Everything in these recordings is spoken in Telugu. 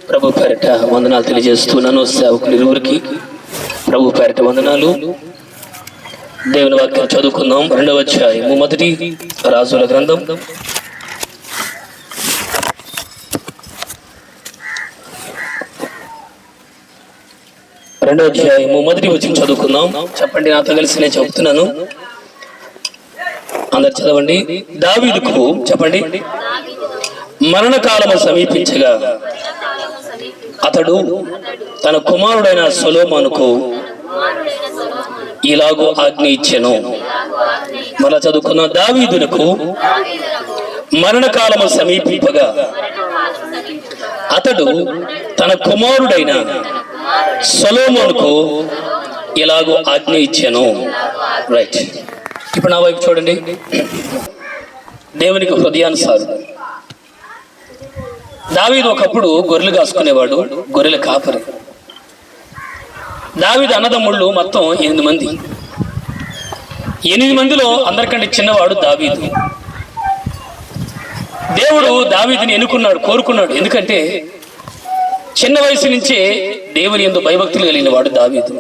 ప్రభు పేరిట వందనాలు తెలియజేస్తున్నాను. సేవకులు ఇరువురికి ప్రభు పేరిట వందనాలు. దేవుని వాక్యం చదువుకుందాం. 2వ అధ్యాయము మొదటి రాజుల గ్రంథం 2వ అధ్యాయము మొదటి వచనం చదువుకుందాం. చెప్పండి, నాతో కలిసి నేను చెబుతున్నాను. అందరు చదవండి. దావీదుకు చెప్పండి, మరణకాలము సమీపించగా అతడు తన కుమారుడైన సొలొమోనుకు ఇలాగూ ఆజ్ఞ ఇచ్చెను. మరలా చదువుకున్న దావీదునకు మరణకాలము సమీపింపగా అతడు తన కుమారుడైన సొలొమోనుకు ఇలాగూ ఆజ్ఞ ఇచ్చెను. రైట్, ఇప్పుడు నా వైపు చూడండి. దేవునికి హృదయానుసారం దావీదు ఒకప్పుడు గొర్రెలు కాసుకునేవాడు, గొర్రెల కాపరి. దావీదు అన్నదమ్ముళ్ళు మొత్తం 8 మంది. 8 మందిలో అందరికంటే చిన్నవాడు దావీదు. దేవుడు దావీదుని ఎన్నుకున్నాడు, కోరుకున్నాడు. ఎందుకంటే చిన్న వయసు నుంచే దేవుని యందు భయభక్తులు కలిగిన వాడు దావీదు.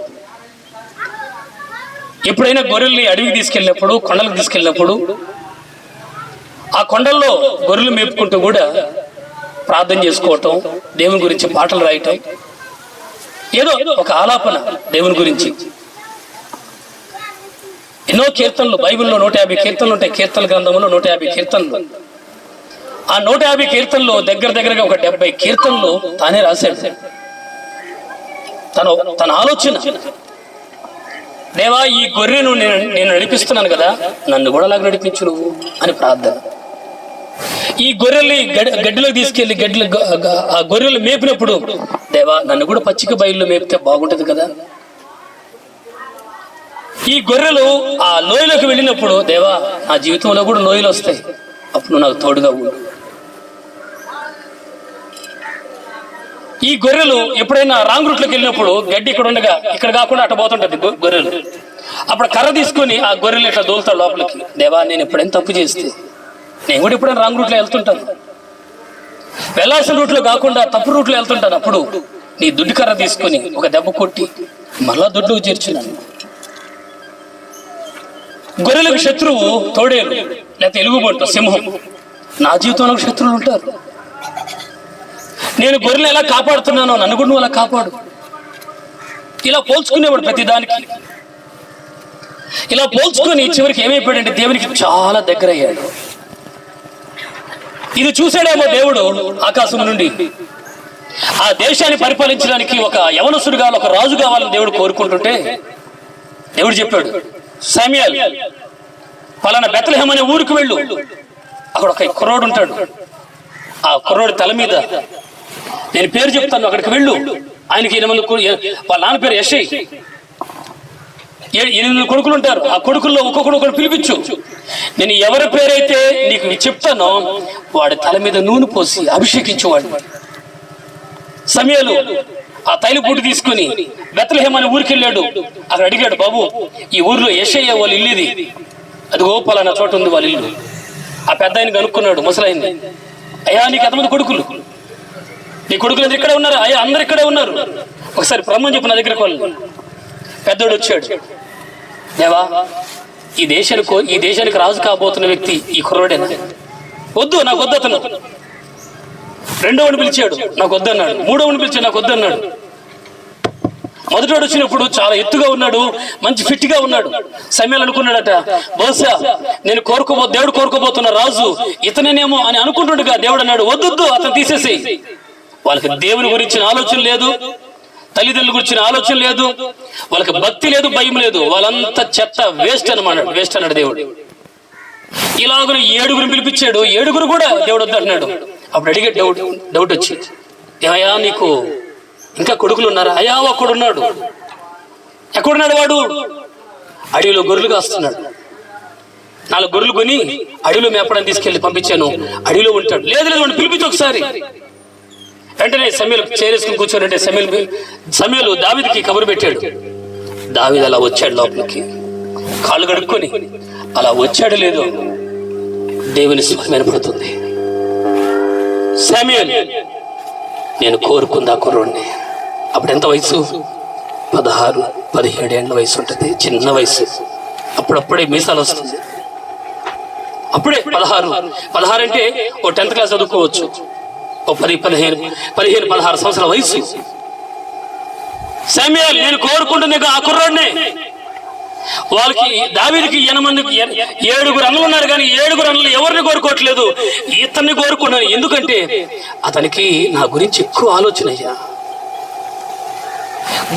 ఎప్పుడైనా గొర్రెల్ని అడవికి తీసుకెళ్ళినప్పుడు, కొండలకు తీసుకెళ్ళినప్పుడు ఆ కొండల్లో గొర్రెలు మేపుకుంటూ కూడా ప్రార్థన చేసుకోవటం, దేవుని గురించి పాటలు రాయటం, ఏదో ఒక ఆలాపన దేవుని గురించి. ఎన్నో కీర్తనలు, బైబిల్లో 150 కీర్తనలు ఉంటాయి. కీర్తన గ్రంథంలో 150 కీర్తనలు. ఆ 150 కీర్తనలు దగ్గరగా ఒక 70 కీర్తనలు తానే రాశాడు. తన ఆలోచన, దేవా ఈ గొర్రెను నేను నడిపిస్తున్నాను కదా, నన్ను కూడా అలాగ నడిపించు నువ్వు అని ప్రార్థన. ఈ గొర్రెల్ని గడ్డిలో తీసుకెళ్లి ఆ గొర్రెలు మేపినప్పుడు, దేవా నన్ను కూడా పచ్చిక బయళ్ళు మేపితే బాగుంటది కదా. ఈ గొర్రెలు ఆ లోయలోకి వెళ్ళినప్పుడు, దేవా నా జీవితంలో కూడా లోయలు వస్తాయి, అప్పుడు నాకు తోడుగా ఉండు. ఈ గొర్రెలు ఎప్పుడైనా రాంగ్ రూట్లోకి వెళ్ళినప్పుడు, గడ్డి ఇక్కడ ఉండగా ఇక్కడ కాకుండా అట్ట పోతుంటది గొర్రెలు. అప్పుడు కర్ర తీసుకొని ఆ గొర్రెలు ఇట్లా దోలుతాడు లోపలికి. దేవా నేను ఎప్పుడైనా తప్పు చేస్తే, నేను కూడా ఎప్పుడైనా రాంగ్ రూట్లో వెళ్తుంటాను, వెళ్ళాల్సిన రూట్లో కాకుండా తప్పు రూట్లో వెళ్తుంటాను. అప్పుడు నీ దుడ్డు కర్ర తీసుకొని ఒక దెబ్బ కొట్టి మళ్ళా దొడ్డుకు చేర్చున్నాను. గొర్రెలకు శత్రువు తోడేలు, లేకపోతే ఎలుగుబంటు, సింహం. నా జీవితంలో శత్రువులు ఉంటారు. నేను గొర్రెలు ఎలా కాపాడుతున్నానో నన్ను కూడా నువ్వు అలా కాపాడు. ఇలా పోల్చుకునేవాడు ప్రతిదానికి. ఇలా పోల్చుకొని చివరికి ఏమైపోయాడంటే దేవునికి చాలా దగ్గర అయ్యాడు. ఇది చూసాడేమో దేవుడు ఆకాశం నుండి. ఆ దేశాన్ని పరిపాలించడానికి ఒక యవనస్తుడు కావాలి, ఒక రాజు కావాలని దేవుడు కోరుకుంటుంటే దేవుడు చెప్పాడు, సమూయేలు పలానా బెత్లెహేమ్ అనే ఊరికి వెళ్ళు, అక్కడ ఒక కుర్రోడు ఉంటాడు, ఆ కుర్రోడి తల మీద నేను పేరు చెప్తాను, అక్కడికి వెళ్ళు. ఆయనకి 8 మంది, వాళ్ళ నాన్న పేరు యెషై. 8 కొడుకులు ఉంటారు. ఆ కొడుకుల్లో ఒక్కొక్కడు పిలిపించు. నేను ఎవరి పేరైతే నీకు చెప్తానో వాడి తల మీద నూనె పోసి అభిషేకించేవాడు. సమూయేలు ఆ తైలపూటి తీసుకుని బెత్లెహేమ్ అనే ఊరికి వెళ్ళాడు. అక్కడ అడిగాడు, బాబు ఈ ఊర్లో యెషై వాళ్ళ ఇల్లు ఇది, అది పలానా చోట ఉంది వాళ్ళ ఇల్లు. ఆ పెద్ద ఆయన కనుక్కున్నాడు, ముసలాయింది. అయ్యా నీకు 8 మంది కొడుకులు, నీ కొడుకులు అందరు ఇక్కడే ఉన్నారు? అయ్యా అందరు ఇక్కడే ఉన్నారు, ఒకసారి రమ్మని చెప్పు నా దగ్గరికి వాళ్ళు. పెద్దోడు వచ్చాడు, దేవా ఈ దేశానికి రాజు కాబోతున్న వ్యక్తి ఈ కుర్రోడేనా? వద్దు, నాకు వద్దు అతను. 2వని పిలిచాడు, నాకు వద్దన్నాడు. 3వని పిలిచాడు, నాకు వద్దన్నాడు. మొదటోడు వచ్చినప్పుడు చాలా ఎత్తుగా ఉన్నాడు, మంచి ఫిట్గా ఉన్నాడు. సమూయేలు అనుకున్నాడట, బహుశా దేవుడు కోరుకోబోతున్న రాజు ఇతనేనేమో అని అనుకుంటుండగా దేవుడు అన్నాడు, వద్దు అతను తీసేసి. వాళ్ళకి దేవుని గురించిన ఆలోచన లేదు, తల్లిదండ్రుల గురించిన ఆలోచన లేదు, వాళ్ళకి భక్తి లేదు, భయం లేదు, వాళ్ళంతా చెత్త, వేస్ట్ అన్నాడు దేవుడు. ఇలాగ 7గురు పిలిపించాడు. 7గురు కూడా దేవుడు వద్దంటున్నాడు. అప్పుడు అడిగే డౌట్ వచ్చి, ఏమయ్యా నీకు ఇంకా కొడుకులు ఉన్నారా? అయ్యా ఒక్కడున్నాడు. ఎక్కడున్నాడు వాడు? అడవిలో గొర్రెలు కాస్తున్నాడు. 4 గొర్రెలు కొని అడవిలో మేపడానికి తీసుకెళ్ళి పంపించాను, అడవిలో ఉంటాడు. లేదు వాడిని పిలిపించి ఒకసారి. వెంటనే సమూయేలు చేరేసుకుని కూర్చోనంటే సమూయేలు దావీదుకి కబురు పెట్టాడు. దావీదు అలా వచ్చాడు లోపలికి, కాళ్ళు కడుక్కొని అలా వచ్చాడు. లేదు, దేవుని స్వరం వినపడుతుంది. సమూయేలు నేను కోరుకుందా కుర్రోడిని. అప్పుడు ఎంత వయసు? 16-17 ఏళ్ళ వయసు ఉంటుంది, చిన్న వయసు. అప్పుడప్పుడే మీసాలు వస్తుంది. అప్పుడే 16 అంటే ఓ 10th క్లాస్ చదువుకోవచ్చు. ఓ 15-16 సంవత్సరాల వయసు. సమూయేలు నేను కోరుకుంటుంది ఆ కుర్రోడిని. వాళ్ళకి దావీదుకి 7 అన్నలు ఉన్నారు, కానీ 7 అన్నలు ఎవరిని కోరుకోవట్లేదు, ఇతన్ని కోరుకున్నాను. ఎందుకంటే అతనికి నా గురించి ఎక్కువ ఆలోచన. అయ్యా,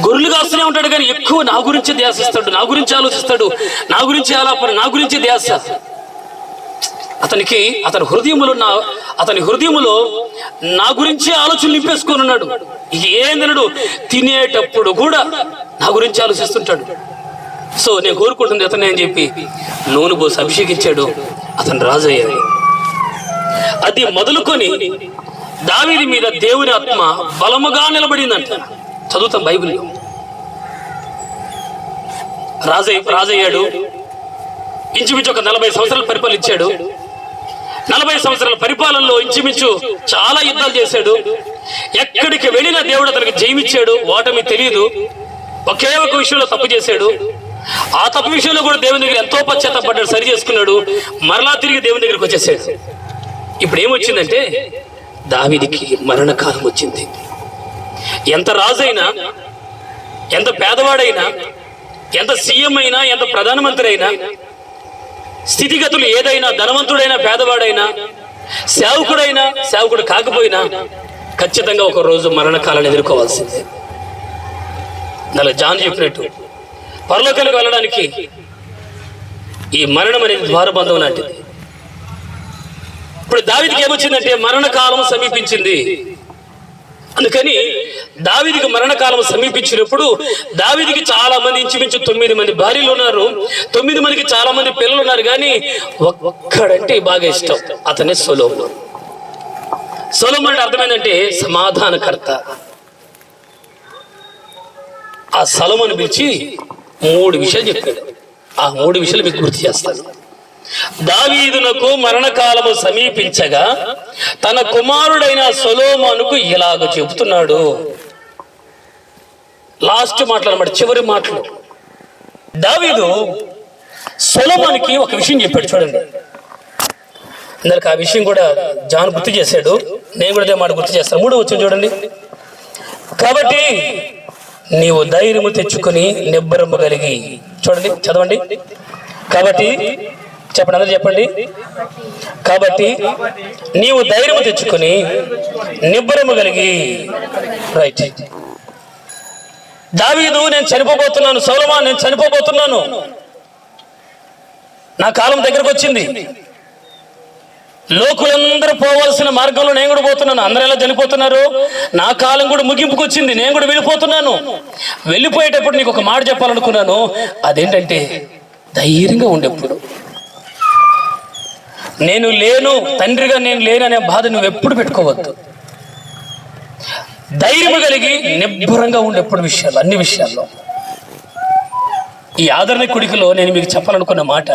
గొర్రెలు కాస్తూనే ఉంటాడు, కానీ ఎక్కువ నా గురించి ధ్యాసిస్తాడు, నా గురించి ఆలోచిస్తాడు, నా గురించి ఆలాపన, నా గురించి ధ్యాస. అతని హృదయములో నా గురించి ఆలోచన నింపేసుకొని ఉన్నాడు. ఏందనడు, తినేటప్పుడు కూడా నా గురించి ఆలోచిస్తుంటాడు. సో నేను కోరుకుంటుంది అతనే అని చెప్పి నూనె పోసి అభిషేకించాడు. అతను రాజు అయ్యాడు. అది మొదలుకొని దావీదు మీద దేవుని ఆత్మ బలముగా నిలబడిందంట. చదువుతాం బైబిల్లో. రాజయ్యాడు. ఇంచుమించు ఒక 40 సంవత్సరాలు పరిపాలించాడు. 40 సంవత్సరాల పరిపాలనలో ఇంచుమించు చాలా యుద్ధాలు చేశాడు. ఎక్కడికి వెళ్ళినా దేవుడు అతనికి జయమిచ్చాడు. ఓటమి తెలియదు. ఒకే ఒక విషయంలో తప్పు చేశాడు. ఆ తప్పు విషయంలో కూడా దేవుని దగ్గర ఎంతో పశ్చాత్తాపడ్డాడు, సరి చేసుకున్నాడు. మరలా తిరిగి దేవుని దగ్గరికి వచ్చేసాడు. ఇప్పుడు ఏమొచ్చిందంటే దావీదుకి మరణకాలం వచ్చింది. ఎంత రాజైనా, ఎంత పేదవాడైనా, ఎంత సీఎం అయినా, ఎంత ప్రధానమంత్రి అయినా, స్థితిగతులు ఏదైనా, ధనవంతుడైనా పేదవాడైనా, సేవకుడు కాకపోయినా ఖచ్చితంగా ఒక రోజు మరణకాలాన్ని ఎదుర్కోవాల్సిందే. అలా జాన్ చెప్పినట్టు పరలోకానికి వెళ్ళడానికి ఈ మరణం అనేది ద్వారబంధం లాంటిది. ఇప్పుడు దావీదుకి ఏమొచ్చిందంటే మరణకాలం సమీపించింది. అందుకని దావీదుకి మరణకాలం సమీపించినప్పుడు దావీదుకి చాలా మంది, ఇంచుమించు 9 మంది భార్యలు ఉన్నారు, 9 మందికి చాలా మంది పిల్లలు ఉన్నారు, కానీ ఒక్కడంటే బాగా ఇష్టం, అతనే సొలొమోను. సొలొమోను అంటే అర్థమైందంటే సమాధానకర్త. ఆ సొలొమోను పిలిచి 3 విషయాలు చెప్పాడు. ఆ 3 విషయాలు మీకు గుర్తు చేస్తాను. దావీదునకు మరణకాలము సమీపించగా తన కుమారుడైన సొలొమోనుకు ఇలాగ చెబుతున్నాడు. లాస్ట్ మాటలన్నమాట, చివరి మాటలు. దావీదు సొలొమోనుకి ఒక విషయం చెప్పాడు. చూడండి, ఇందాక ఆ విషయం కూడా జాన్ గుర్తు చేశాడు, నేను కూడా అదే మాట గుర్తు చేస్తాను. 3వ వచనం చూడండి. కాబట్టి నీవు ధైర్యము తెచ్చుకొని నిబ్బరము కలిగి, చూడండి చదవండి. కాబట్టి చెప్పండి, అందరూ చెప్పండి. కాబట్టి నీవు ధైర్యము తెచ్చుకొని నిబ్బరము కలిగి. రైట్. దావీదు నేను చనిపోబోతున్నాను, సొలొమోను నేను చనిపోబోతున్నాను, నా కాలం దగ్గరకు వచ్చింది, లోకులందరూ పోవాల్సిన మార్గంలో నేను కూడా పోతున్నాను, అందరూ ఎలా చనిపోతున్నారు, నా కాలం కూడా ముగింపుకు వచ్చింది, నేను కూడా వెళ్ళిపోతున్నాను. వెళ్ళిపోయేటప్పుడు నీకు ఒక మాట చెప్పాలనుకున్నాను. అదేంటంటే ధైర్యంగా ఉండేప్పుడు. నేను లేను, తండ్రిగా నేను లేను అనే బాధ నువ్వు ఎప్పుడు పెట్టుకోవద్దు. ధైర్యం కలిగి నిబ్బరంగా ఉండేప్పుడు విషయాలు, అన్ని విషయాల్లో. ఈ ఆదరణ కుడికలో నేను మీకు చెప్పాలనుకున్న మాట,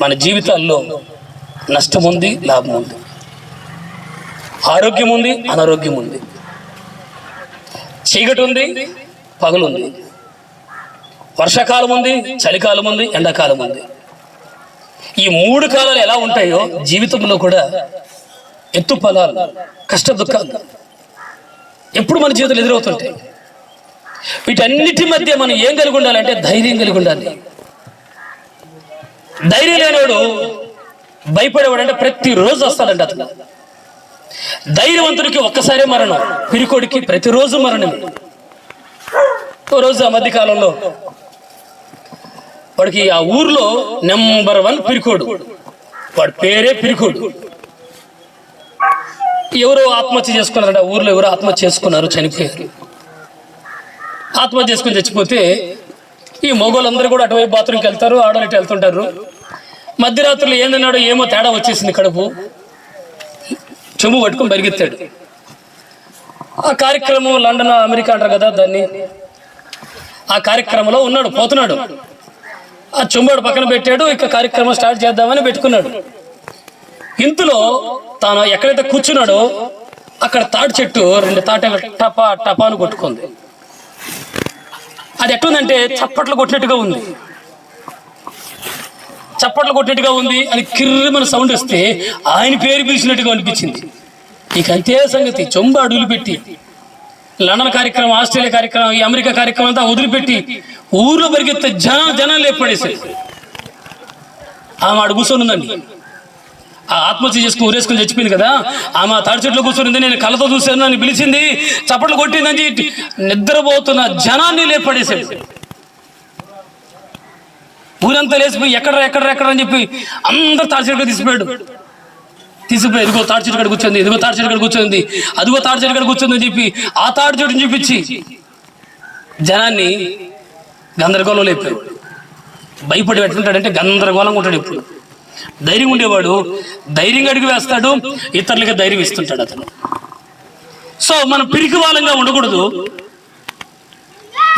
మన జీవితాల్లో నష్టం ఉంది, లాభం ఉంది, ఆరోగ్యం ఉంది, అనారోగ్యం ఉంది, చీకటి ఉంది, పగలుంది, వర్షాకాలం ఉంది, చలికాలం ఉంది, ఎండాకాలం ఉంది. ఈ 3 కాలాలు ఎలా ఉంటాయో జీవితంలో కూడా ఎత్తు ఫలాలు, కష్ట దుఃఖాలు ఎప్పుడు మన జీవితంలో ఎదురవుతుంటాయి. వీటన్నిటి మధ్య మనం ఏం కలిగి ఉండాలంటే ధైర్యం కలిగి ఉండాలి. ధైర్యం లేనివాడు భయపడేవాడు అంటే ప్రతిరోజు వస్తాడంట అతను. ధైర్యవంతుడికి ఒక్కసారే మరణం, పిరికోడికి ప్రతిరోజు మరణం. ఓ రోజు ఆ మధ్యకాలంలో వాడికి ఆ ఊర్లో నెంబర్ 1 పిరికోడు, వాడి పేరే పిరికోడు. ఎవరో ఆత్మహత్య చేసుకున్నారంట, ఆ ఊర్లో ఎవరో ఆత్మహత్య చేసుకున్నారు, చనిపోయారు. ఆత్మహత్య చేసుకుని చచ్చిపోతే ఈ మగోళ్ళందరూ కూడా అటువైపు బాత్రూమ్కి వెళ్తారు, ఆడవాళ్ళు ఇటు వెళ్తుంటారు. మధ్యరాత్రులు ఏందన్నాడో ఏమో తేడా వచ్చేసింది, కడుపు చెంబు పట్టుకొని పరిగెత్తాడు. ఆ కార్యక్రమం లండన్, అమెరికా అంటారు కదా దాన్ని, ఆ కార్యక్రమంలో ఉన్నాడు, పోతున్నాడు. ఆ చెంబుడు పక్కన పెట్టాడు, ఇక కార్యక్రమం స్టార్ట్ చేద్దామని పెట్టుకున్నాడు. ఇంతలో తాను ఎక్కడైతే కూర్చున్నాడో అక్కడ తాటి చెట్టు 2 తాటాలు టపా టపాను కొట్టుకుంది. అది ఎట్లుందంటే చప్పట్లు కొట్టినట్టుగా ఉంది. చప్పట్లు కొట్టినట్టుగా ఉంది. అది కిర్రమని సౌండ్ వస్తే ఆయన పేరు పిలిచినట్టుగా అనిపించింది. ఇక అంతే సంగతి. చొంబ అడుగులు పెట్టి లండన్ కార్యక్రమం, ఆస్ట్రేలియా కార్యక్రమం, ఈ అమెరికా కార్యక్రమం అంతా వదిలిపెట్టి ఊర్లో పరిగెత్తే జనాలు లేపడేసాడు. ఆమె ఆడు కూర్చొని ఉందండి. ఆ ఆత్మహత్య చేసుకుని ఊరేసుకుని చచ్చిపోయింది కదా, ఆమె తాడి చెట్లో కూర్చొని నేను కళ్ళతో చూశాను అని పిలిచింది, చప్పట్లు కొట్టిందని నిద్రపోతున్న జనాన్ని లేపడేసాడు. ఊరంతా లేచిపోయి ఎక్కడ అని చెప్పి అందరు తాడి చెట్లు తీసిపోయాడు. ఇదిగో తాడి చెట్టు కాడ కూర్చొంది, ఇదిగో తాడి చెట్టు కాడ కూర్చొంది, అదిగో తాడి చెట్టు కాడ కూర్చొంది అని చెప్పి ఆ తాడి చెట్టుని చూపించి జనాన్ని గందరగోళం లేపాడు. భయపడి ఎట్లుంటాడంటే గందరగోళంగా ఉంటాడు. ఎప్పుడు ధైర్యం ఉండేవాడు ధైర్యంగా అడుగు వేస్తాడు, ఇతరులకి ధైర్యం ఇస్తుంటాడు అతను. సో మనం పిరికి వాళ్ళంగా ఉండకూడదు,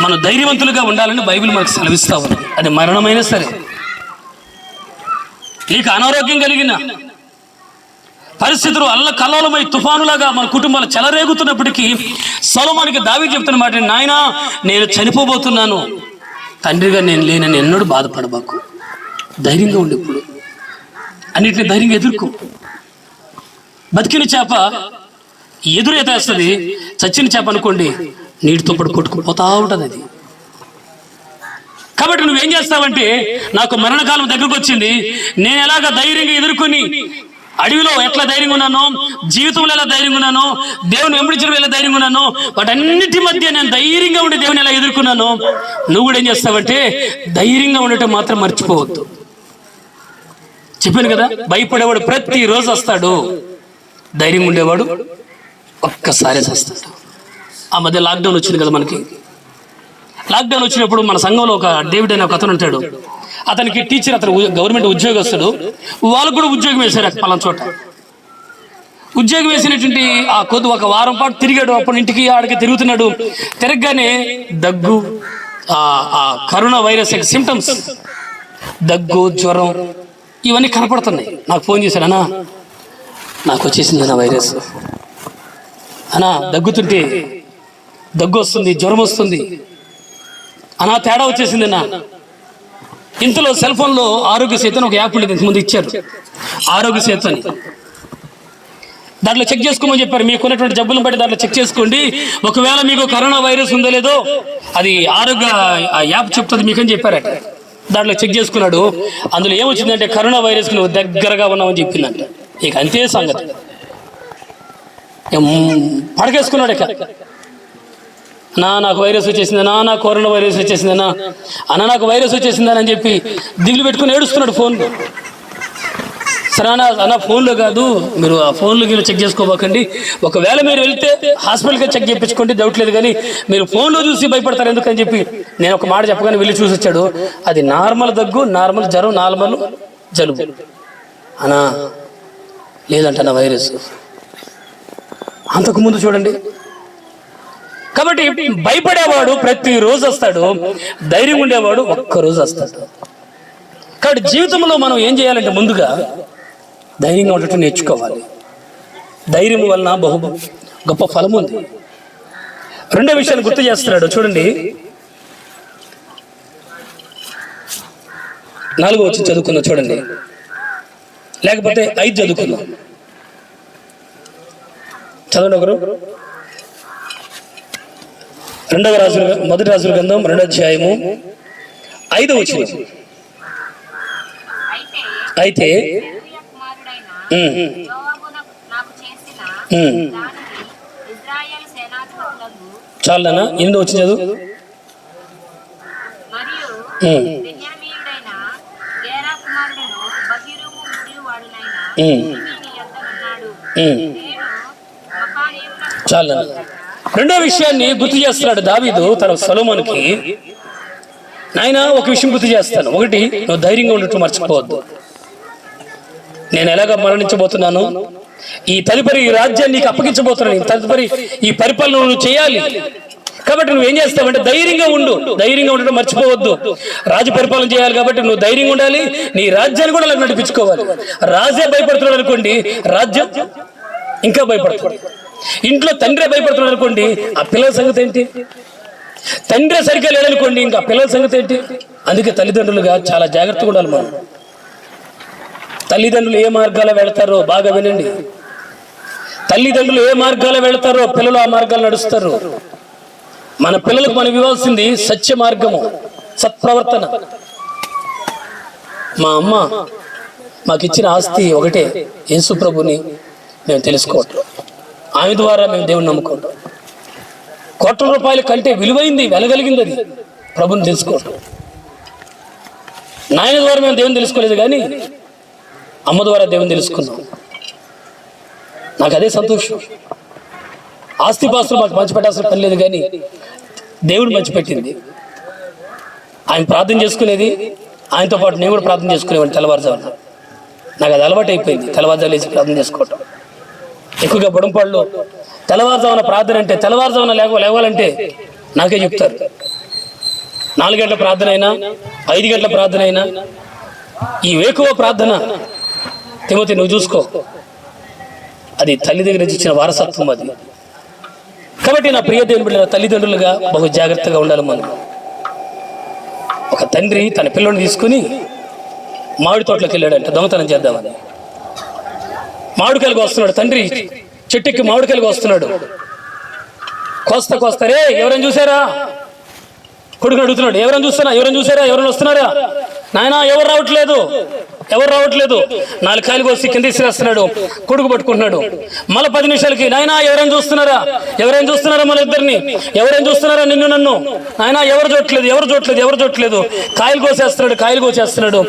మనం ధైర్యవంతులుగా ఉండాలని బైబిల్ మనకు సెలవిస్తా ఉంది. అది మరణమైనా సరే, నీకు అనారోగ్యం కలిగిన పరిస్థితులు అల్లకల్లోలమై తుఫానులాగా మన కుటుంబాలు చెలరేగుతున్నప్పటికీ సొలొమోనుకి దావీదు చెప్తున్న మాట, నాయనా నేను చనిపోబోతున్నాను, తండ్రిగా నేను లేనని ఎన్నడూ బాధపడబాకు, ధైర్యంగా ఉండి ఇప్పుడు అన్నిటిని ధైర్యంగా ఎదుర్కో. బతికిన చేప ఎదురేతేస్తుంది, చచ్చిన చేప అనుకోండి నీటితో పాటు కొట్టుకుపోతా ఉంటుంది అది. కాబట్టి నువ్వేం చేస్తావంటే, నాకు మరణకాలం దగ్గరకు వచ్చింది, నేను ఎలాగ ధైర్యంగా ఎదుర్కొని అడవిలో ఎట్లా ధైర్యంగా ఉన్నానో, జీవితంలో ఎలా ధైర్యంగా ఉన్నానో, దేవుని వెంబడించడం ఎలా ధైర్యంగా ఉన్నానో, వాటన్నిటి మధ్య నేను ధైర్యంగా ఉండి దేవుని ఎలా ఎదుర్కొన్నానో, నువ్వు కూడా ఏం చేస్తావంటే ధైర్యంగా ఉండటం మాత్రం మర్చిపోవద్దు. చెప్పాను కదా, భయపడేవాడు ప్రతిరోజు వస్తాడు, ధైర్యంగా ఉండేవాడు ఒక్కసారి వస్తాడు. ఆ మధ్య లాక్డౌన్ వచ్చింది కదా మనకి. లాక్డౌన్ వచ్చినప్పుడు మన సంఘంలో ఒక డేవిడ్ అనే ఒక అతను ఉంటాడు. అతనికి టీచర్, అతను గవర్నమెంట్ ఉద్యోగస్తుడు. వాళ్ళకు కూడా ఉద్యోగం వేశారు పలానా చోట. ఉద్యోగం వేసినటువంటి ఆ ఒక వారం పాటు తిరిగాడు. అప్పుడు ఇంటికి ఆడికి తిరుగుతున్నాడు. తిరగగానే దగ్గు, ఆ కరోనా వైరస్ యొక్క సిమ్టమ్స్, దగ్గు, జ్వరం ఇవన్నీ కనపడుతున్నాయి. నాకు ఫోన్ చేశాడు, అన్నా నాకు వచ్చేసింది అన్న వైరస్, అన్నా దగ్గుతుంటే దగ్గు వస్తుంది, జ్వరం వస్తుంది, అన్నా తేడా వచ్చేసింది అన్నా. ఇంతలో సెల్ ఫోన్లో ఆరోగ్య సేతు అని ఒక యాప్ ఉండేది, ఇంతకుముందు ఇచ్చారు, ఆరోగ్య సేతు అని. దాంట్లో చెక్ చేసుకోమని చెప్పారు. మీకు ఉన్నటువంటి జబ్బులను బట్టి దాంట్లో చెక్ చేసుకోండి, ఒకవేళ మీకు కరోనా వైరస్ ఉందో లేదో అది ఆరోగ్య యాప్ చెప్తుంది మీకని చెప్పారట. దాంట్లో చెక్ చేసుకున్నాడు. అందులో ఏమొచ్చిందంటే కరోనా వైరస్కి నువ్వు దగ్గరగా ఉన్నావని చెప్పిందంట. ఇక అంతే సంగతి, పడకేసుకున్నాడు. ఇక నాకు వైరస్ వచ్చేసిందనా, నాకు కరోనా వైరస్ వచ్చేసిందనా, నాకు వైరస్ వచ్చేసిందని అని చెప్పి దిగులు పెట్టుకుని ఏడుస్తున్నాడు ఫోన్లో. సరే అన్న ఫోన్లో కాదు, మీరు ఆ ఫోన్లో చెక్ చేసుకోబోకండి, ఒకవేళ మీరు వెళ్తే హాస్పిటల్గా చెక్ చేయించుకోండి, డౌట్ లేదు, కానీ మీరు ఫోన్లో చూసి భయపడతారు ఎందుకని చెప్పి నేను ఒక మాట చెప్పగానే వెళ్ళి చూసి వచ్చాడు. అది నార్మల్ దగ్గు, నార్మల్ జ్వరం, నార్మల్ జలుబు. అనా లేదంట నా వైరస్. అంతకుముందు చూడండి. కాబట్టి భయపడేవాడు ప్రతిరోజు వస్తాడు, ధైర్యం ఉండేవాడు ఒక్కరోజు వస్తాడు. కాబట్టి జీవితంలో మనం ఏం చేయాలంటే ముందుగా ధైర్యంగా ఉండటం నేర్చుకోవాలి. ధైర్యం వలన బహు గొప్ప ఫలం ఉంది. రెండో విషయాన్ని గుర్తు చేస్తున్నాడు చూడండి. 4వ వచనం చదువుకుందాం చూడండి, లేకపోతే 5 చదువుకుందాం. చదవండి ఒకరు. మొదటి రాజుల గ్రంథం 2వ అధ్యాయము 5వ వచనం. అయితే చాలనా 8వ వచనం చదువు. చాలనా. రెండో విషయాన్ని గుర్తు చేస్తున్నాడు దావీదు తన సొలొమోనుకి. నాయన ఒక విషయం గుర్తు చేస్తాను, ఒకటి నువ్వు ధైర్యంగా ఉండటం మర్చిపోవద్దు. నేను ఎలాగ మరణించబోతున్నాను, ఈ తదుపరి ఈ రాజ్యాన్ని నీకు అప్పగించబోతున్నాను, తదుపరి ఈ పరిపాలన నువ్వు చేయాలి. కాబట్టి నువ్వేం చేస్తావంటే ధైర్యంగా ఉండు, ధైర్యంగా ఉండటం మర్చిపోవద్దు. రాజు పరిపాలన చేయాలి కాబట్టి నువ్వు ధైర్యంగా ఉండాలి, నీ రాజ్యాన్ని కూడా అలా నడిపించుకోవాలి. రాజే భయపడుతున్నాడు అనుకోండి, రాజ్యం ఇంకా భయపడుతుంది. ఇంట్లో తండ్రి భయపడుతున్నాడు అనుకోండి, ఆ పిల్లల సంగతి ఏంటి? తండ్రి సరిగ్గా లేడనుకోండి, ఇంకా పిల్లల సంగతి ఏంటి? అందుకే తల్లిదండ్రులుగా చాలా జాగ్రత్తగా ఉండాలి మనం. తల్లిదండ్రులు ఏ మార్గాల వెళతారో బాగా వినండి. తల్లిదండ్రులు ఏ మార్గాల వెళతారో పిల్లలు ఆ మార్గాలు నడుస్తారు. మన పిల్లలకు మనం ఇవ్వాల్సింది సత్య మార్గము, సత్ప్రవర్తన. మా అమ్మ మాకు ఇచ్చిన ఆస్తి ఒకటే, యేసు ప్రభుని మేము తెలుసుకోవటం, ఆమె ద్వారా మేము దేవుని నమ్ముకోవటం. కోట్ల రూపాయల కంటే విలువైంది, వెలగలిగింది అది ప్రభుని తెలుసుకోవటం. నాయన ద్వారా మేము దేవుని తెలుసుకోలేదు, కానీ అమ్మ ద్వారా దేవుని తెలుసుకున్నాం. నాకు అదే సంతోషం. ఆస్తిపాస్తులు మాకు పంచిపెట్టాల్సిన పని లేదు, కానీ దేవుడు పంచిపెట్టింది. ఆయన ప్రార్థన చేసుకునేది, ఆయనతో పాటు నేను కూడా ప్రార్థన చేసుకునేవాడిని తెల్లవారుజామున. నాకు అది అలవాటు అయిపోయింది, తెల్లవారుజాము లేచి ప్రార్థన చేసుకోవటం. ఎక్కువగా బుడంపాళ్ళు తెల్లవారుజామున ప్రార్థన అంటే, తెల్లవారుజామున లేవాలంటే నాకే చెప్తారు. 4 గంటల ప్రార్థన అయినా 5 గంటల ప్రార్థన అయినా ఈ వేకువ ప్రార్థన తిమోతి నువ్వు చూసుకో, అది తల్లి దగ్గర నుంచి ఇచ్చిన వారసత్వం అది. కాబట్టి నా ప్రియ దేవుని బిడ్డల తల్లిదండ్రులుగా బహు జాగ్రత్తగా ఉండాలి మనం. ఒక తండ్రి తన పిల్లని తీసుకుని మామిడి తోటలోకి వెళ్ళాడంట దొంగతనం చేద్దామని. మామిడికాయలకు వస్తున్నాడు తండ్రి, చెట్టుకి మామిడికాయలకు వస్తున్నాడు. కోస్తారే ఎవరైనా చూసారా? కొడుకు అడుగుతున్నాడు, ఎవరైనా చూసారా? ఎవరైనా వస్తున్నారా? నాయన ఎవరు రావట్లేదు. 4 కాయలు కోసి కింద ఇసిరేస్తున్నాడు. కొడుకు పట్టుకుంటున్నాడు. మళ్ళీ 10 నిమిషాలకి, నాయన ఎవరైనా చూస్తున్నారా? మన ఇద్దరిని ఎవరైనా చూస్తున్నారా? నిన్ను నన్ను. నాయన ఎవరు చూడట్లేదు. కాయలు కోసేస్తున్నాడు.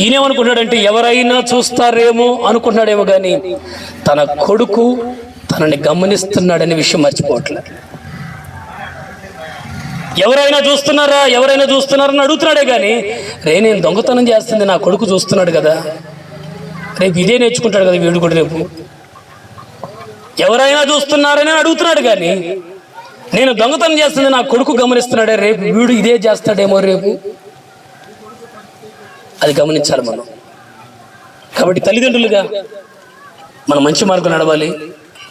ఈయనేమనుకుంటున్నాడంటే ఎవరైనా చూస్తారేమో అనుకుంటున్నాడేమో, కానీ తన కొడుకు తనని గమనిస్తున్నాడనే విషయం మర్చిపోవట్లేదు. ఎవరైనా చూస్తున్నారని అడుగుతున్నాడే కానీ, నేను దొంగతనం చేస్తుంది నా కొడుకు చూస్తున్నాడు కదా, రేపు ఇదే నేర్చుకుంటాడు కదా వీడు కూడా రేపు. ఎవరైనా చూస్తున్నారని అడుగుతున్నాడు కానీ, నేను దొంగతనం చేస్తుంది నా కొడుకు గమనిస్తున్నాడే, రేపు వీడు ఇదే చేస్తాడేమో రేపు. అది గమనించాలి మనం. కాబట్టి తల్లిదండ్రులుగా మనం మంచి మార్గం నడవాలి,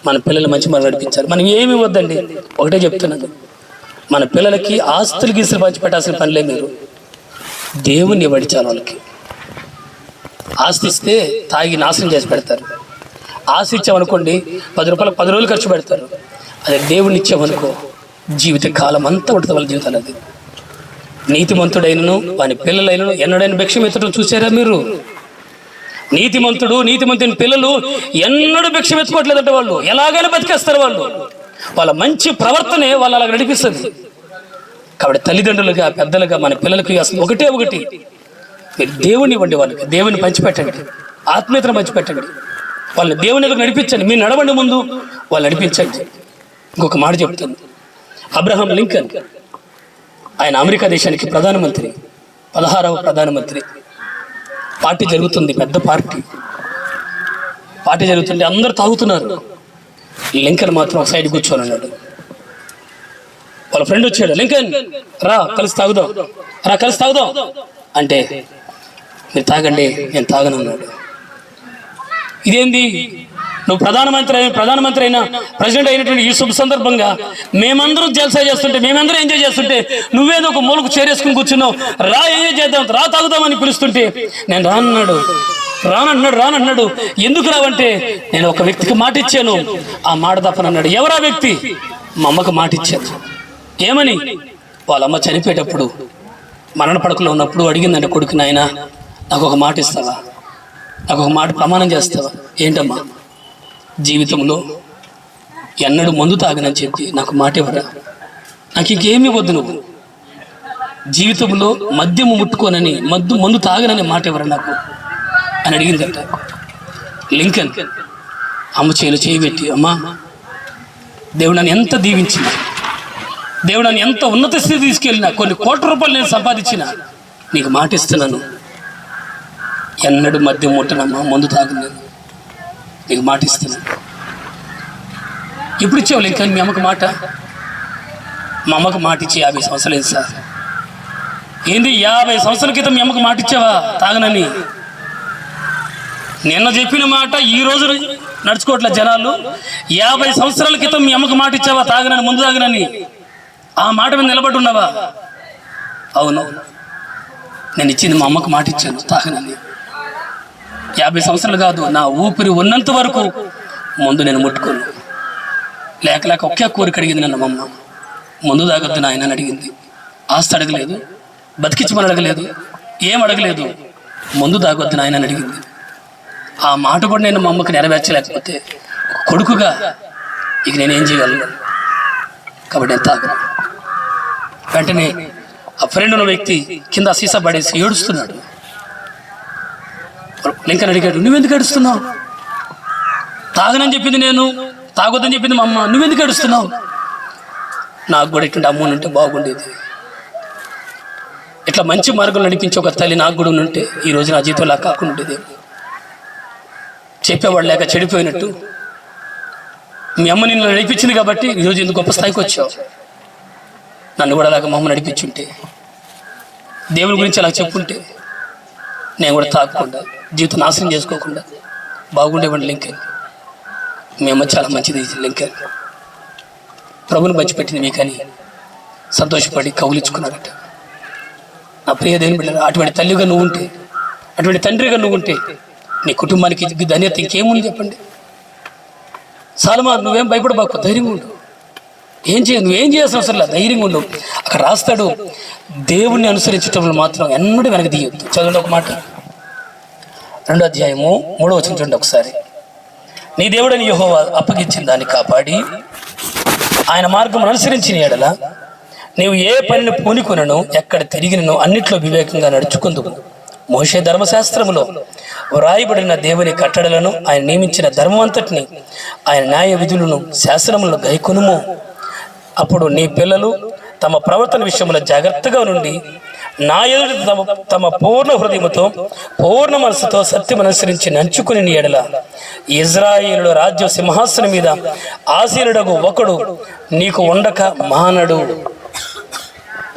మన పిల్లలు మంచి మార్గం నడిపించాలి. మనం ఏమి ఇవ్వద్దండి, ఒకటే చెప్తున్నాను, మన పిల్లలకి ఆస్తులు గీసులు పంచిపెట్టాల్సిన పనిలే. మీరు దేవుణ్ణి ఇవ్వండి చాలు. వాళ్ళకి ఆస్తి ఇస్తే తాగి నాశనం చేసి పెడతారు. ఆస్తి ఇచ్చామనుకోండి 10 రూపాయలు 10 రోజులు ఖర్చు పెడతారు. అదే దేవుణ్ణి ఇచ్చామనుకో జీవిత కాలం అంతా ఉంటుంది వాళ్ళ జీవితాలు. అది నీతిమంతుడైనను వాని పిల్లలైనను ఎన్నడైనా భిక్షం ఎత్తడం చూసారా మీరు? నీతిమంతుని పిల్లలు ఎన్నడూ భిక్షం ఎత్తుకోవట్లేదంటే వాళ్ళు ఎలాగైనా బతికేస్తారు. వాళ్ళ మంచి ప్రవర్తనే వాళ్ళు అలా నడిపిస్తుంది. కాబట్టి తల్లిదండ్రులుగా పెద్దలుగా మన పిల్లలకి అసలు ఒకటి మీరు దేవుని ఇవ్వండి, వాళ్ళకి దేవుని పంచిపెట్టండి, ఆత్మీయతను పంచిపెట్టండి, వాళ్ళని దేవుని దగ్గర నడిపించండి. మీరు నడవండి, ముందు వాళ్ళు నడిపించండి. ఇంకొక మాట చెప్తాను, అబ్రహాం లింకన్ ఆయన అమెరికా దేశానికి ప్రధానమంత్రి, 16వ ప్రధానమంత్రి. పార్టీ జరుగుతుంది, పెద్ద పార్టీ జరుగుతుంటే అందరూ తాగుతున్నారు. లింకన్ మాత్రం ఒక సైడ్ కూర్చొని ఉన్నాడు. వాళ్ళ ఫ్రెండ్ వచ్చాడు, లింకన్ రా కలిసి తాగుదాం అంటే, మీరు తాగండి నేను తాగనన్నాడు. ఇదేంది, నువ్వు ప్రధానమంత్రి అయినా ప్రెసిడెంట్ అయినటువంటి ఈ శుభ సందర్భంగా మేమందరం జల్సా చేస్తుంటే, మేమందరం ఎంజాయ్ చేస్తుంటే, నువ్వేదో ఒక మూలకు చేరేసుకుని కూర్చున్నావు. రా ఎంజాయ్ చేద్దాం, రా తాగుదామని పిలుస్తుంటే నేను రానన్నాడు. ఎందుకు రావంటే, నేను ఒక వ్యక్తికి మాట ఇచ్చాను, ఆ మాట తప్పనన్నాడు. ఎవరా వ్యక్తి? మా అమ్మకు మాట ఇచ్చాను. ఏమని? వాళ్ళ అమ్మ చనిపోయేటప్పుడు మరణ పడకలో ఉన్నప్పుడు అడిగిందంటే కొడుకు, నాయన నాకు ఒక మాట ఇస్తావా, నాకు ఒక మాట ప్రమాణం చేస్తావా? ఏంటమ్మా? జీవితంలో ఎన్నడూ మందు తాగనని చెప్పి నాకు మాట ఇవ్వరా, నాకు ఇంకేమీ వద్దు, నువ్వు జీవితంలో మద్యము ముట్టుకోనని మందు తాగనని మాట ఇవ్వరా నాకు అని అడిగిందట. లింకన్ అమ్మ చేయి పెట్టి, అమ్మా దేవుడు నన్ను ఎంత దీవించింది, దేవుడు నన్ను ఎంత ఉన్నత స్థితి తీసుకెళ్ళినా, కొన్ని కోట్ల రూపాయలు నేను సంపాదించిన, నీకు మాట ఇస్తున్నాను, ఎన్నడూ మద్యం ముట్టనమ్మా, మందు తాగను, నీకు మాట ఇస్తున్నాను. ఇప్పుడు ఇచ్చావు లింకన్ మీ అమ్మకు మాట? మా అమ్మకు మాట ఇచ్చి 50 సంవత్సరాలు సార్. ఏంది 50 సంవత్సరాల క్రితం మీ అమ్మకు మాట ఇచ్చావా తాగనని? నిన్న చెప్పిన మాట ఈ రోజు నడుచుకోవట్లే జనాలు. 50 సంవత్సరాల క్రితం మీ అమ్మకు మాట ఇచ్చావా తాగనని, ముందు తాగనని? ఆ మాట మీద నిలబడి ఉన్నావా? అవును, నేను ఇచ్చింది మా అమ్మకు మాట ఇచ్చాను తాగనని. 50 సంవత్సరాలు కాదు, నా ఊపిరి ఉన్నంత వరకు ముందు నేను ముట్టుకోను. లేక ఒకే కోరిక అడిగింది నన్ను అమ్మ, ముందు తాగొద్దు నాయన అని అడిగింది. ఆస్తి అడగలేదు, బతికించమని అడగలేదు, ఏం అడగలేదు, ముందు తాగొద్దు నాయన అని అడిగింది. ఆ మాట కూడా నేను మా అమ్మకి నెరవేర్చలేకపోతే కొడుకుగా ఇక నేనేం చేయగలను? కాబట్టి నేను తాగను. వెంటనే ఆ ఫ్రెండ్ ఉన్న వ్యక్తి కింద సీసా పడేసి ఏడుస్తున్నాడు. లింకన్ అడిగాడు, నువ్వెందుకు ఏడుస్తున్నావు? తాగనని చెప్పింది నేను, తాగొద్దని చెప్పింది మా అమ్మ, నువ్వెందుకు ఏడుస్తున్నావు? నాకు కూడా ఇటువంటి అమ్మ ఉంటే బాగుండేది, ఇట్లా మంచి మార్గం నడిపించే ఒక తల్లి నాకు కూడా ఉంటే ఈరోజు నా జీవితంలో కాకుండా ఉండేది. చెప్పేవాడు లేక చెడిపోయినట్టు మీ అమ్మ నిన్ను నడిపించింది కాబట్టి ఈరోజు ఇంత గొప్ప స్థాయికి వచ్చావు. నన్ను కూడా అలాగ మా అమ్మ నడిపించుంటే, దేవుని గురించి అలా చెప్పుంటే నేను కూడా తాగకుండా జీవితం నాశనం చేసుకోకుండా బాగుండేవాడిని. లింకన్, మీ అమ్మ చాలా మంచిది. లింకన్ ప్రభుని పంచిపెట్టింది మీకని సంతోషపడి కౌలించుకున్నారట. నా ప్రియ దేవుని బిడ్డ, అటువంటి తల్లిగా నువ్వు ఉంటే, అటువంటి తండ్రిగా నువ్వు ఉంటే నీ కుటుంబానికి ధన్యత ఇంకేముంది చెప్పండి? సల్మాన్, నువ్వేం భయపడబాకు, ధైర్యంగా ఉండు. నువ్వేం చేయాల్సిన అవసరం లేదు, ధైర్యంగా ఉండు. అక్కడ రాస్తాడు, దేవుణ్ణి అనుసరించటం మాత్రం ఎన్నడూ వెనక తీయొద్దు. చదవండి ఒక మాట, 2వ అధ్యాయము 3వ వచనం చూడండి ఒకసారి. నీ దేవుడని యెహోవా అప్పగించిన దాన్ని కాపాడి ఆయన మార్గం అనుసరించిన యెడల నీవు ఏ పనిని పూనుకొనను, ఎక్కడ తిరిగినను అన్నిట్లో వివేకంగా నడుచుకుందుకు. మోషే ధర్మశాస్త్రములో వ్రాయబడిన దేవుని కట్టడలను, ఆయన నియమించిన ధర్మమంతటిని, ఆయన న్యాయ విధులను, శాసనములను గైకొనుము. అప్పుడు నీ పిల్లలు తమ ప్రవర్తన విషయంలో జాగ్రత్తగా నుండి నా ఎదుట తమ పూర్ణ హృదయముతో పూర్ణ మనసుతో సత్యం అనుసరించి నంచుకుని నీ ఎడల ఇజ్రాయేలు రాజ్య సింహాసనం మీద ఆసీనుడగు ఒకడు నీకు ఉండక మానడు.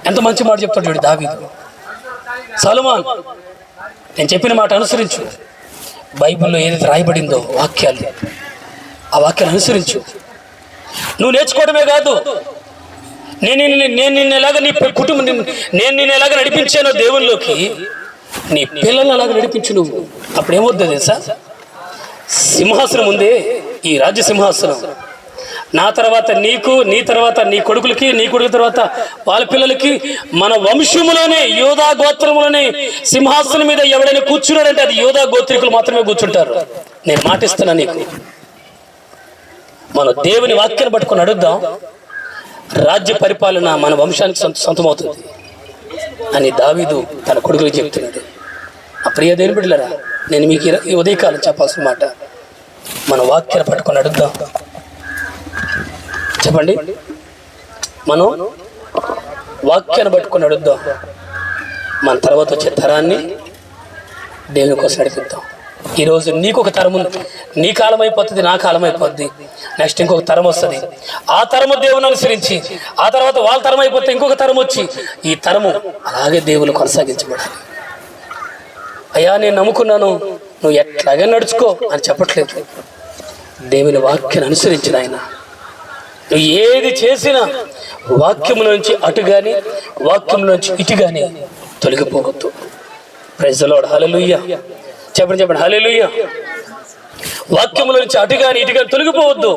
ఎంత మంచి మాట చెప్తాడు చూడు దావీదు. సొలొమోను, నేను చెప్పిన మాట అనుసరించు. బైబిల్లో ఏదైతే రాయబడిందో వాక్యాలు, ఆ వాక్యాలు అనుసరించు. నువ్వు నేర్చుకోవడమే కాదు, నేను నిన్ను ఎలాగ నీ కుటుంబం, నేను నిన్ను ఎలాగ నడిపించానో దేవుల్లోకి, నీ పిల్లల్ని అలాగ నడిపించు నువ్వు. అప్పుడు ఏమవుద్దో తెలుసా? సింహాసనం ఉందే, ఈ రాజ్య సింహాసనం, నా తర్వాత నీకు, నీ తర్వాత నీ కొడుకులకి, నీ కొడుకు తర్వాత వాళ్ళ పిల్లలకి, మన వంశములోనే యోధా గోత్రములోనే సింహాసనం మీద ఎవడైనా కూర్చున్నాడంటే అది యోధా గోత్రికులు మాత్రమే కూర్చుంటారు. నేను మాటిస్తున్నా నీకు. మన దేవుని వాక్యాన్ని పట్టుకొని అడుగుదాం, రాజ్య పరిపాలన మన వంశానికి సొంతమవుతుంది అని దావీదు తన కొడుకులకు చెప్తున్నాడు. ఆ ప్రియ దేవుని బిడ్డలారా, నేను మీకు ఈ ఉదయకాలం చెప్పాల్సిన మాట, మన వాక్యాన్ని పట్టుకొని అడుగుదాం. చెప్పండి, మనం వాక్యాన్ని పట్టుకొని అడుగుదాం. మన తర్వాత వచ్చే తరాన్ని దేవుని కోసం నడిపిద్దాం. ఈరోజు నీకు ఒక తరం ఉంది, నీ కాలం అయిపోతుంది, నా కాలం అయిపోద్ది, నెక్స్ట్ ఇంకొక తరం వస్తుంది. ఆ తరము దేవుని అనుసరించి, ఆ తర్వాత వాళ్ళ తరం అయిపోతే ఇంకొక తరం వచ్చి, ఈ తరము అలాగే దేవుని కొనసాగించబడాలి. అయ్యా నేను నమ్ముకున్నాను, నువ్వు ఎట్లాగే నడుచుకో అని చెప్పట్లేదు. దేవుని వాక్యాన్ని అనుసరించిన ఆయన, నువ్వు ఏది చేసినా వాక్యముల నుంచి అటు కానీ వాక్యముల నుంచి ఇటు కానీ తొలగిపోవద్దు. ప్రైజ్ ది లార్డ్, హల్లెలూయా. చెప్పండి హల్లెలూయా. వాక్యముల నుంచి అటు కానీ ఇటు కానీ తొలగిపోవద్దు.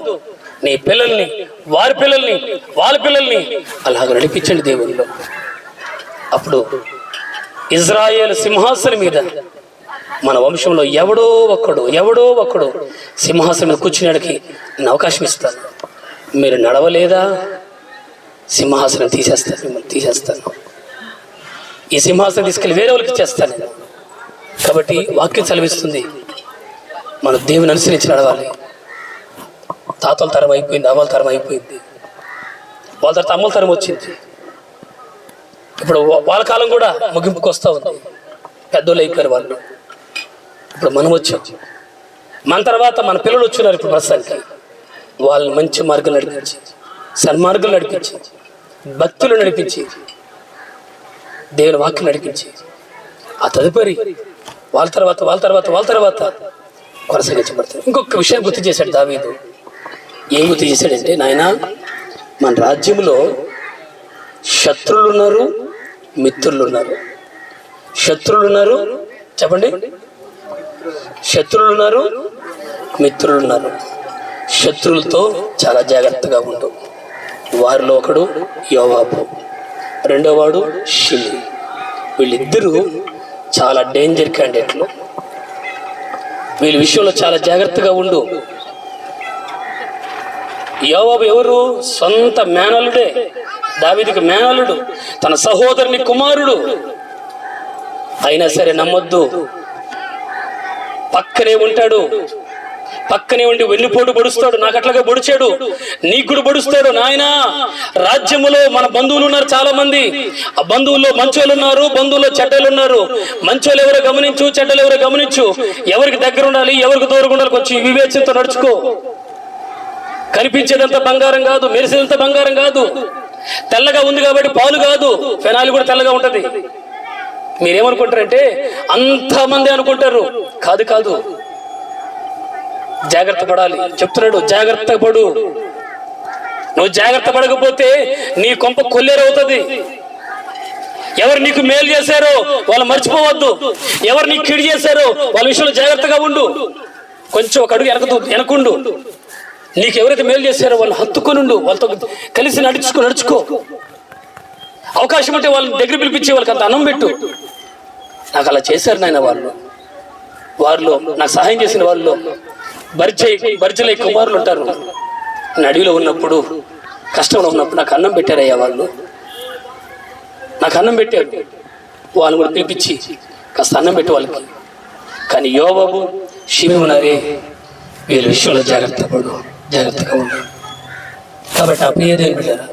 నీ పిల్లల్ని, వారి పిల్లల్ని, వాళ్ళ పిల్లల్ని అలాగ నడిపించండి దేవునిలో. అప్పుడు ఇజ్రాయేలు సింహాసనం మీద మన వంశంలో ఎవడో ఒక్కడు సింహాసనం మీద కూర్చునేడికి నేను అవకాశం ఇస్తాను. మీరు నడవలేదా, సింహాసనం తీసేస్తాను, మిమ్మల్ని తీసేస్తాను. ఈ సింహాసనం తీసుకెళ్ళి వేరే వాళ్ళకి ఇచ్చేస్తాను నేను. కాబట్టి వాక్యం సెలవిస్తుంది, మనం దేవుని అనుసరించి నడవాలి. తాతల తరం అయిపోయింది, అవ్వల తరం అయిపోయింది, వాళ్ళ తర్వాత అమ్మల తరం వచ్చింది. ఇప్పుడు వాళ్ళ కాలం కూడా ముగింపుకు వస్తూ ఉంది, పెద్దోళ్ళు అయిపోయారు వాళ్ళు. ఇప్పుడు మనం వచ్చాం, మన తర్వాత మన పిల్లలు వచ్చినారు. ఇప్పుడు ప్రస్తుతానికి వాళ్ళని మంచి మార్గం నడిపించి, సన్మార్గం నడిపించి, భక్తులు నడిపించి, దేవుని వాక్యం నడిపించి, ఆ తదుపరి వాళ్ళ తర్వాత కొనసాగించబడతాయి. ఇంకొక విషయం గుర్తు చేశాడు దావీదు. ఏం గుర్తు చేశాడంటే, నాయన మన రాజ్యంలో శత్రువులు ఉన్నారు, మిత్రులు ఉన్నారు. శత్రువులు ఉన్నారు, చెప్పండి. శత్రువులు ఉన్నారు, మిత్రులు ఉన్నారు. శత్రువులతో చాలా జాగ్రత్తగా ఉండు. వారిలో ఒకడు యోవాబు, రెండోవాడు షిమి. వీళ్ళిద్దరూ చాలా డేంజర్ క్యాండిడేట్లు. వీళ్ళ విషయంలో చాలా జాగ్రత్తగా ఉండు. యోవాబు ఎవరు? సొంత మేనల్లుడే, దావీదుకి మేనల్లుడు, తన సహోదరుని కుమారుడు. అయినా సరే నమ్మొద్దు. పక్కనే ఉంటాడు, పక్కనే ఉండి వెన్నుపోటు పొడుస్తాడు. నాకు అట్లాగే పొడిచాడు, నీకు కూడా పొడుస్తాడు. నాయన రాజ్యములో మన బంధువులు ఉన్నారు చాలా మంది. ఆ బంధువుల్లో మంచోళ్ళు ఉన్నారు, బంధువుల్లో చెడ్డలు ఉన్నారు. మంచోళ్ళు ఎవరో గమనించు, చెడ్డలు ఎవరో గమనించు. ఎవరికి దగ్గర ఉండాలి, ఎవరికి దూరంగా ఉండాలి, కొంచెం వివేచనతో నడుచుకో. కనిపించేదంతా బంగారం కాదు, మెరిసేదంతా బంగారం కాదు. తెల్లగా ఉంది కాబట్టి పాలు కాదు, ఫెనాయిల్ కూడా తెల్లగా ఉంటది. మీరేమనుకుంటారంటే అంతమంది అనుకుంటారు, కాదు కాదు. జాగ్రత్త పడాలి చెప్తున్నాడు. జాగ్రత్త పడు. నువ్వు జాగ్రత్త పడకపోతే నీ కొంప కొల్లేరవుతుంది. ఎవరు నీకు మేలు చేశారో వాళ్ళు మర్చిపోవద్దు. ఎవరు నీకు కీడు చేశారో వాళ్ళ విషయంలో జాగ్రత్తగా ఉండు. కొంచెం ఒక అడుగు వెనకుండు. నీకు ఎవరైతే మేలు చేశారో వాళ్ళు హత్తుకొనుండు, వాళ్ళతో కలిసి నడుచుకో. అవకాశం ఉంటే వాళ్ళని దగ్గర పిలిపించే వాళ్ళకి అంత అన్నం పెట్టు. నాకు అలా చేశారు నాయన వారిలో నాకు సహాయం చేసిన వాళ్ళు బర్జలై కుమారులు ఉంటారు. నేను అడవిలో ఉన్నప్పుడు, కష్టంలో ఉన్నప్పుడు నాకు అన్నం పెట్టారయ్యా వాళ్ళు. నాకు అన్నం పెట్టారు. వాళ్ళని కూడా పిలిపించి కాస్త అన్నం పెట్టి వాళ్ళకి. కానీ యోవాబు, షిమి ఉన్నారే, వీళ్ళ విషయంలో జాగ్రత్తగా ఉండు. కాబట్టి ఆ ప్రియదేవి బిడ్డారా,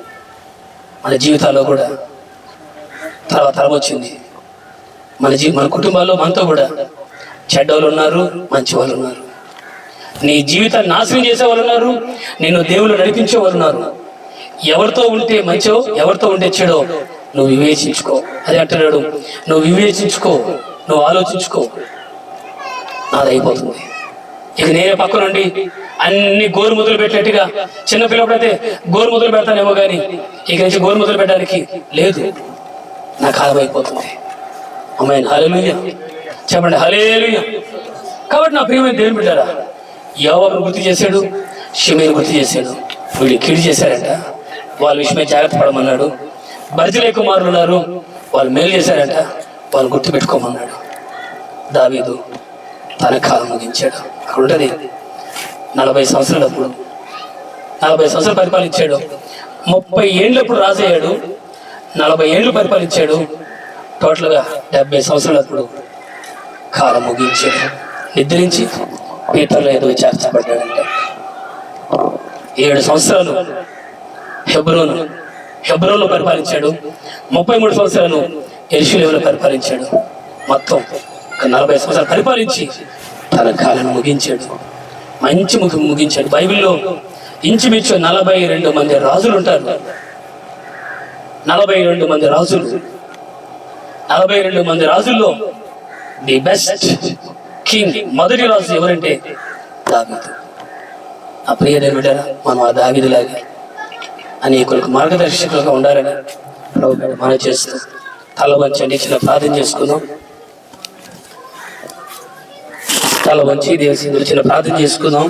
మన జీవితాల్లో కూడా తరం వచ్చింది. మన కుటుంబాల్లో మనతో కూడా చెడ్డవాళ్ళు ఉన్నారు, మంచి వాళ్ళు ఉన్నారు. నీ జీవితాన్ని నాశనం చేసే వాళ్ళు ఉన్నారు, నిన్ను దేవుళ్ళు నడిపించే వాళ్ళు ఉన్నారు. ఎవరితో ఉంటే మంచో, ఎవరితో ఉంటే చెడో నువ్వు వివేచించుకో. అది అంటున్నాడు, నువ్వు వివేచించుకో, నువ్వు ఆలోచించుకో. నాది అయిపోతుంది. ఇక నేనే పక్క నుండి అన్ని గోరు ముద్దలు పెట్టినట్టుగా, చిన్నపిల్లప్పుడైతే గోరు ముద్దలు పెడతానేమో కానీ ఇక నుంచి గోరు ముద్దలు పెట్టడానికి లేదు. నా కాలం అయిపోతుంది. అమ్మాయి హల్లెలూయా చెప్పండి, హల్లెలూయా. కాబట్టి నా ప్రియమైన దేవుని బిడ్డారా, యోవాబును గుర్తు చేశాడు, షిమీని గుర్తు చేశాడు. వీళ్ళు కీడు చేశారంట, వాళ్ళ విషయమే జాగ్రత్త పడమన్నాడు. బర్జిలై కుమారులు ఉన్నారు, వాళ్ళు మేలు చేశారంట, వాళ్ళు గుర్తు పెట్టుకోమన్నాడు. దావీదు తన కాలం ముగించాడు. అక్కడ ఉంటుంది 40 సంవత్సరాలప్పుడు, 40 సంవత్సరాలు పరిపాలించాడు. 30 ఏళ్ళప్పుడు రాజయ్యాడు, 40 ఏళ్ళు పరిపాలించాడు. టోటల్గా 70 సంవత్సరాలప్పుడు కాలం ముగించాడు. నిద్రించి పీతల్లో ఏదో చేర్చబడ్డాడంట. 7 సంవత్సరాలు హెబ్రోన్లో పరిపాలించాడు. 33 సంవత్సరాలు యెరూషలేములో పరిపాలించాడు. మొత్తం 40 సంవత్సరాలు పరిపాలించి తన కాలం ముగించాడు. మంచి ముగించాడు. బైబిల్లో ఇంచుమించు 42 మంది రాజులు ఉంటారు. 42 మంది రాజులు. 42 మంది రాజుల్లో ది బెస్ట్ కింగ్, మొదటి రాజు ఎవరంటే దావీదు. ఆ ప్రియదేవుని బిడ్డలారా, మనం ఆ దావీదులాగా అనేకులకు మార్గదర్శకులుగా ఉండాలని ప్రభువు మనం చేస్తూ తల వంచండి, చిన్న ప్రార్థన చేసుకుందాం. తల వంచి దేవుని చిన్న ప్రార్థన చేసుకుందాం.